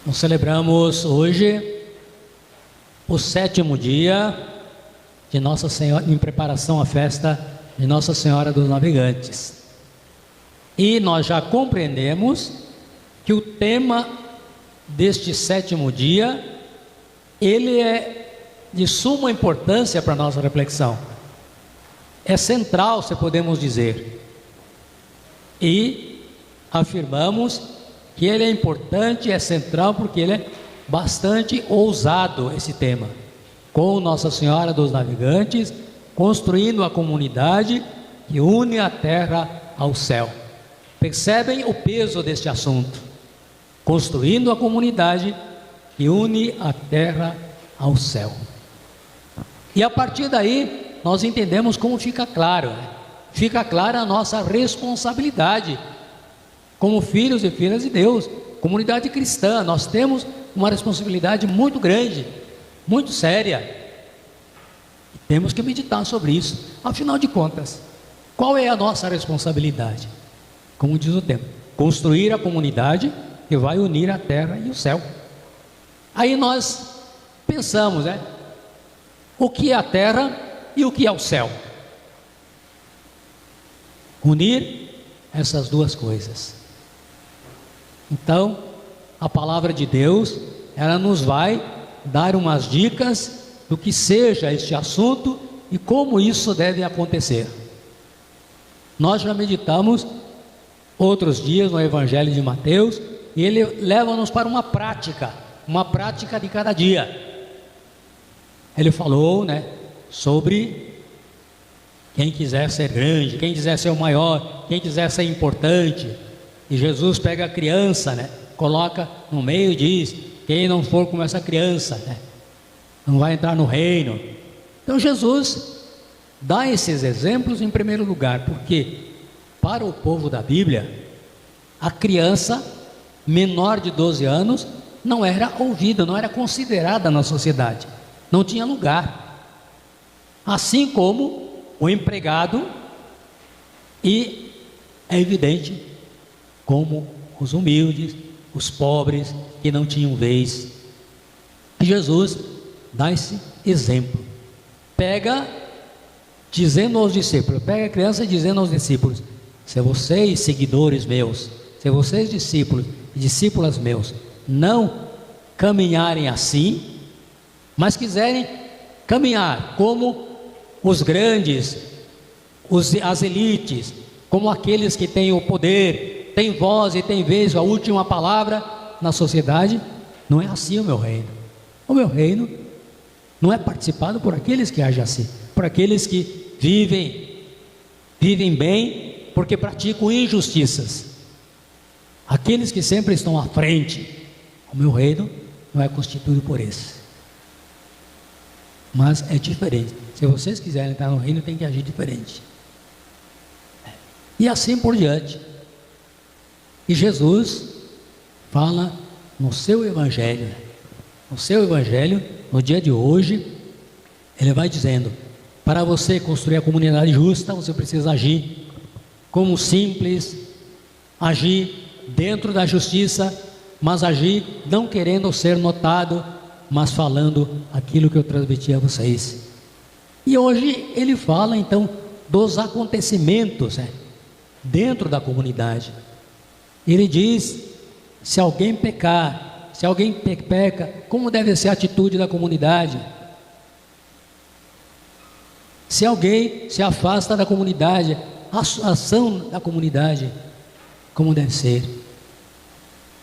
Nós celebramos hoje o 7º dia de Nossa Senhora, em preparação à festa de Nossa Senhora dos Navegantes. E nós já compreendemos que o tema deste 7º dia, ele é de suma importância para a nossa reflexão. É central, se podemos dizer. E afirmamos que ele é importante, é central, porque ele é bastante ousado, esse tema. Com Nossa Senhora dos Navegantes, construindo a comunidade que une a terra ao céu. Percebem o peso deste assunto? Construindo a comunidade que une a terra ao céu. E a partir daí, nós entendemos como fica claro, né? Fica clara a nossa responsabilidade como filhos e filhas de Deus, comunidade cristã. Nós temos uma responsabilidade muito grande, muito séria. E temos que meditar sobre isso. Afinal de contas, qual é a nossa responsabilidade? Como diz o tema, construir a comunidade que vai unir a terra e o céu. Aí nós pensamos, né? O que é a terra e o que é o céu? Unir essas duas coisas. Então, a palavra de Deus, ela nos vai dar umas dicas do que seja este assunto e como isso deve acontecer. Nós já meditamos outros dias no Evangelho de Mateus, e ele leva-nos para uma prática de cada dia. Ele falou, né, sobre quem quiser ser grande, quem quiser ser o maior, quem quiser ser importante. E Jesus pega a criança, né, coloca no meio e diz: quem não for como essa criança, né, não vai entrar no reino. Então Jesus dá esses exemplos em primeiro lugar, porque para o povo da Bíblia, a criança menor de 12 anos não era ouvida, não era considerada na sociedade, não tinha lugar. Assim como o empregado, e é evidente como os humildes, os pobres que não tinham vez. Jesus dá esse exemplo. Pega dizendo aos discípulos, pega a criança dizendo aos discípulos: se vocês, seguidores meus, se vocês, discípulos e discípulas meus, não caminharem assim, mas quiserem caminhar como os grandes, as elites, como aqueles que têm o poder, têm voz e têm vez, a última palavra na sociedade, não é assim o meu reino. O meu reino não é participado por aqueles que agem assim, por aqueles que vivem bem, porque praticam injustiças, aqueles que sempre estão à frente. O meu reino não é constituído por esse. Mas é diferente. Se vocês quiserem entrar no reino, tem que agir diferente. E assim por diante. E Jesus fala no seu evangelho, no dia de hoje, ele vai dizendo: para você construir a comunidade justa, você precisa agir como simples, agir dentro da justiça, mas agir não querendo ser notado, mas falando aquilo que eu transmiti a vocês. E hoje ele fala então dos acontecimentos, dentro da comunidade. Ele diz: se alguém pecar, se alguém peca, como deve ser a atitude da comunidade? Se alguém se afasta da comunidade, a ação da comunidade, como deve ser?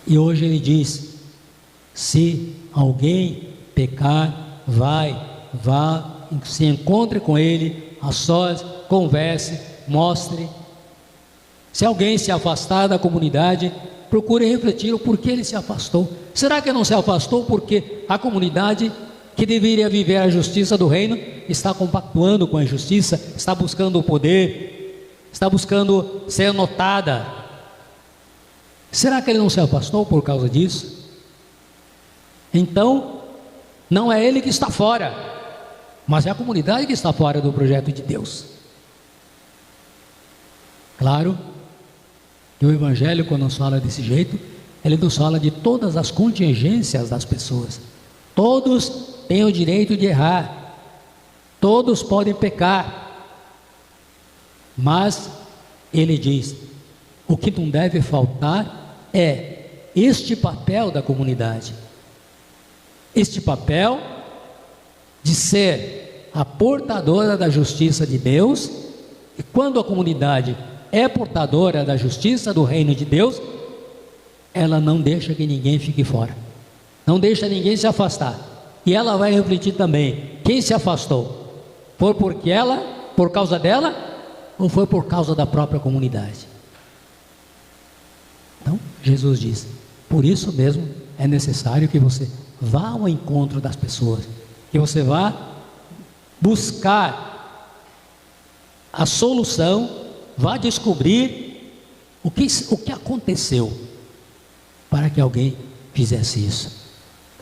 E hoje ele diz: se alguém pecar, vá, se encontre com ele, a sós, converse, mostre. Se alguém se afastar da comunidade, procure refletir o porquê ele se afastou. Será que não se afastou porque a comunidade que deveria viver a justiça do reino está compactuando com a injustiça, está buscando o poder, está buscando ser notada? Será que ele não se afastou por causa disso? Então, não é ele que está fora, mas é a comunidade que está fora do projeto de Deus. Claro que o Evangelho, quando nos fala desse jeito, ele nos fala de todas as contingências das pessoas. Todos têm o direito de errar, todos podem pecar, mas ele diz: o que não deve faltar é este papel da comunidade, este papel de ser a portadora da justiça de Deus. E quando a comunidade é portadora da justiça do reino de Deus, ela não deixa que ninguém fique fora, não deixa ninguém se afastar. E ela vai refletir também: quem se afastou? Foi porque ela, por causa dela, ou foi por causa da própria comunidade? Então Jesus diz: por isso mesmo é necessário que você vá ao encontro das pessoas, que você vá buscar a solução, vá descobrir o que aconteceu para que alguém fizesse isso.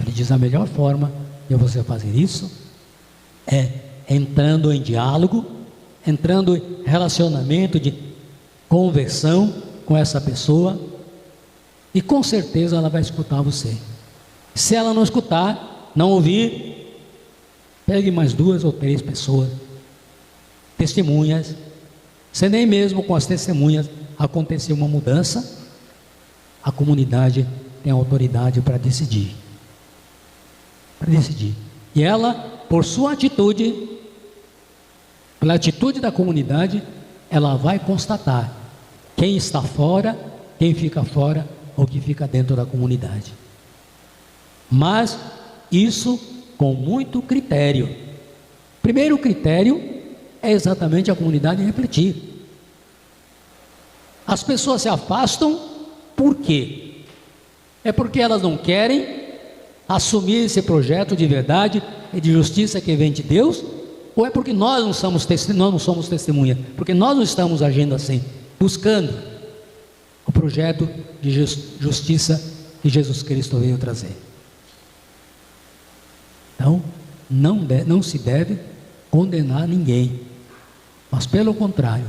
Ele diz: a melhor forma de você fazer isso é entrando em diálogo, entrando em relacionamento de conversão com essa pessoa, e com certeza ela vai escutar você. Se ela não escutar, não ouvir, pegue mais 2 ou 3 pessoas, testemunhas. Se nem mesmo com as testemunhas acontecer uma mudança, a comunidade tem autoridade para decidir. E ela, por sua atitude, pela atitude da comunidade, ela vai constatar quem está fora, quem fica fora ou que fica dentro da comunidade. Mas isso com muito critério. Primeiro critério é exatamente a comunidade refletir. As pessoas se afastam por quê? É porque elas não querem assumir esse projeto de verdade e de justiça que vem de Deus? Ou é porque nós não somos testemunha? Porque nós não estamos agindo assim, buscando o projeto de justiça que Jesus Cristo veio trazer. Então, não se deve condenar ninguém, mas pelo contrário,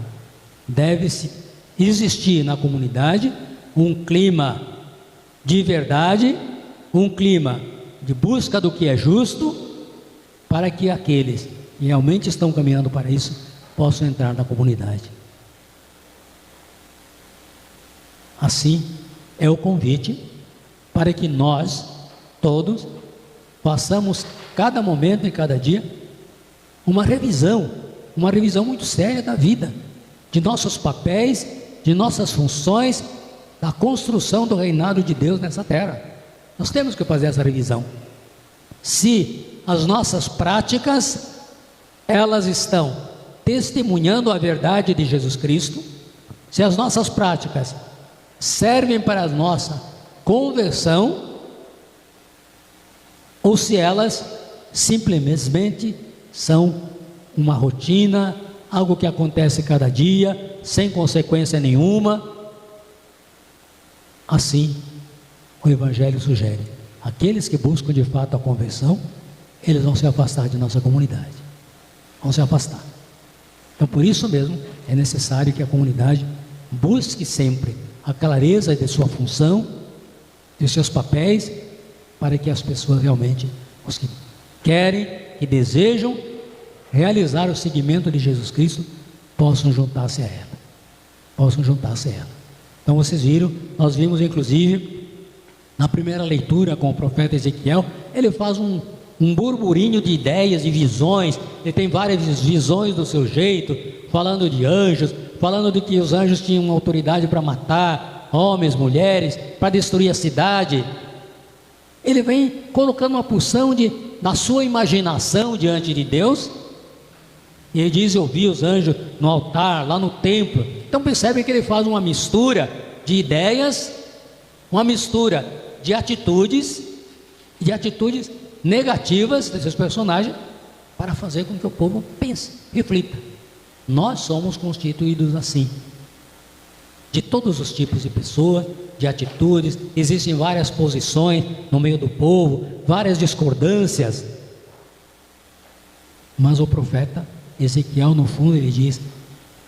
deve-se existir na comunidade um clima de verdade, um clima de busca do que é justo, para que aqueles que realmente estão caminhando para isso possam entrar na comunidade. Assim é o convite para que nós todos façamos cada momento e cada dia uma revisão muito séria da vida, de nossos papéis, de nossas funções, da construção do reinado de Deus nessa terra. Nós temos que fazer essa revisão. Se as nossas práticas, elas estão testemunhando a verdade de Jesus Cristo, se as nossas práticas servem para a nossa conversão, ou se elas simplesmente são uma rotina, algo que acontece cada dia, sem consequência nenhuma. Assim, o Evangelho sugere: aqueles que buscam de fato a conversão, eles vão se afastar de nossa comunidade, vão se afastar. Então, por isso mesmo, é necessário que a comunidade busque sempre a clareza de sua função, de seus papéis, para que as pessoas realmente, os que querem, que desejam realizar o seguimento de Jesus Cristo, possam juntar-se a ela. Então vocês viram, nós vimos inclusive na primeira leitura com o profeta Ezequiel, ele faz um burburinho de ideias, de visões. Ele tem várias visões do seu jeito, falando de anjos, falando de que os anjos tinham autoridade para matar homens, mulheres, para destruir a cidade. Ele vem colocando uma porção da sua imaginação diante de Deus. E ele diz: eu vi os anjos no altar, lá no templo. Então percebe que ele faz uma mistura de ideias, uma mistura de atitudes negativas desses personagens, para fazer com que o povo pense, reflita. Nós somos constituídos assim, de todos os tipos de pessoas, de atitudes. Existem várias posições no meio do povo, várias discordâncias, mas o profeta Ezequiel, no fundo, ele diz: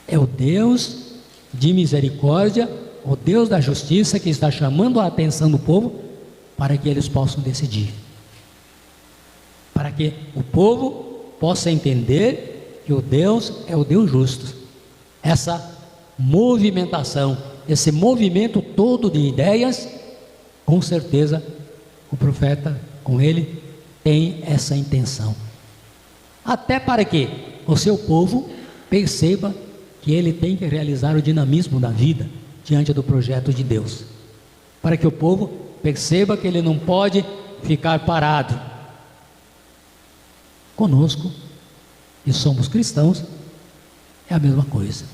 é o Deus de misericórdia o Deus da justiça, que está chamando a atenção do povo para que eles possam decidir, para que o povo possa entender que o Deus é o Deus justo. Essa movimentação, esse movimento todo de ideias, com certeza o profeta, com ele, tem essa intenção, até para que o seu povo perceba que ele tem que realizar o dinamismo da vida diante do projeto de Deus, para que o povo perceba que ele não pode ficar parado. Conosco, que somos cristãos, é a mesma coisa.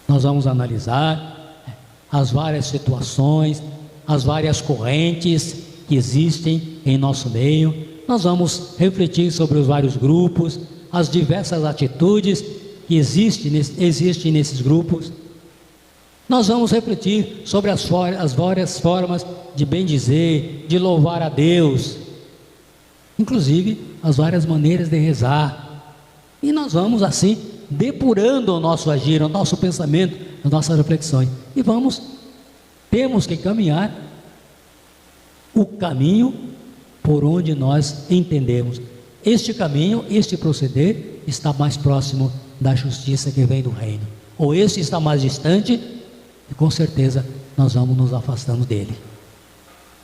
Nós vamos analisar as várias situações, as várias correntes que existem em nosso meio. Nós vamos refletir sobre os vários grupos, as diversas atitudes que existem nesses grupos. Nós vamos refletir sobre as várias formas de bendizer, de louvar a Deus, inclusive as várias maneiras de rezar. E nós vamos assim depurando o nosso agir, o nosso pensamento, as nossas reflexões. E temos que caminhar o caminho por onde nós entendemos. Este caminho, este proceder está mais próximo da justiça que vem do reino, ou este está mais distante, e com certeza nós vamos nos afastando dele.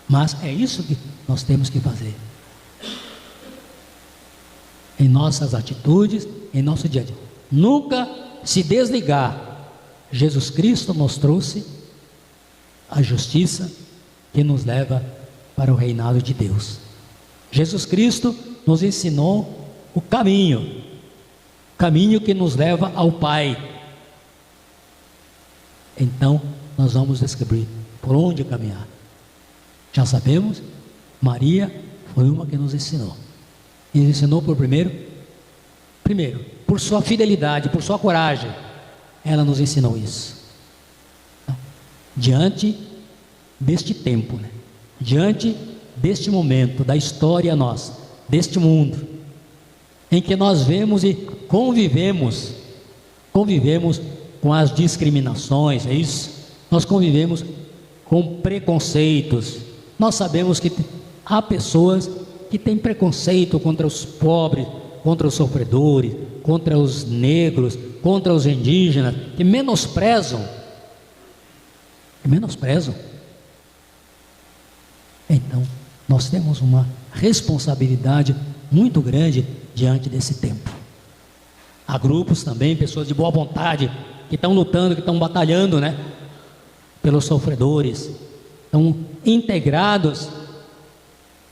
Mas é isso que nós temos que fazer em nossas atitudes, em nosso dia a dia. Nunca se desligar. Jesus Cristo nos trouxe a justiça que nos leva para o reinado de Deus. Jesus Cristo nos ensinou o caminho que nos leva ao Pai. Então nós vamos descobrir por onde caminhar. Já sabemos, Maria foi uma que nos ensinou. E nos ensinou primeiro, por sua fidelidade, por sua coragem. Ela nos ensinou isso. Diante deste tempo, diante deste momento, da história nossa, deste mundo, em que nós vemos e convivemos com as discriminações, é isso? Nós convivemos com preconceitos. Nós sabemos que há pessoas que têm preconceito contra os pobres, contra os sofredores, contra os negros, contra os indígenas, que menosprezam. Então, nós temos uma responsabilidade muito grande diante desse tempo. Há grupos também, pessoas de boa vontade, que estão lutando, que estão batalhando, pelos sofredores, estão integrados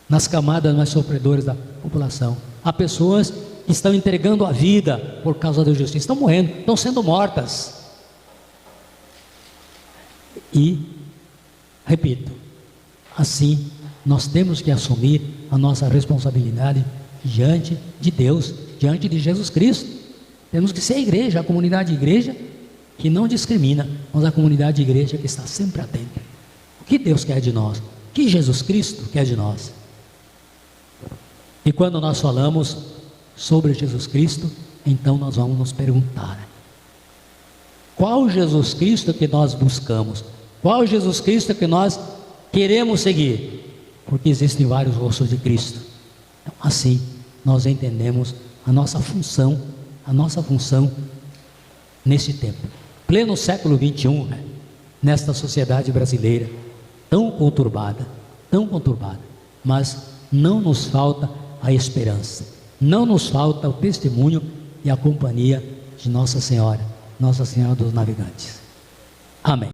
nas camadas mais sofredoras da população. Há pessoas que estão entregando a vida por causa da justiça, estão morrendo, estão sendo mortas. E, repito, assim, nós temos que assumir a nossa responsabilidade diante de Deus, diante de Jesus Cristo. Temos que ser a igreja, a comunidade de igreja que não discrimina, mas a comunidade de igreja que está sempre atenta. O que Deus quer de nós? O que Jesus Cristo quer de nós? E quando nós falamos sobre Jesus Cristo, então nós vamos nos perguntar: qual Jesus Cristo que nós buscamos? Qual Jesus Cristo que nós queremos seguir? Porque existem vários rostos de Cristo. Então, assim, nós entendemos a nossa função nesse tempo, pleno século 21, nesta sociedade brasileira tão conturbada, mas não nos falta a esperança, não nos falta o testemunho e a companhia de Nossa Senhora dos Navegantes. Amém.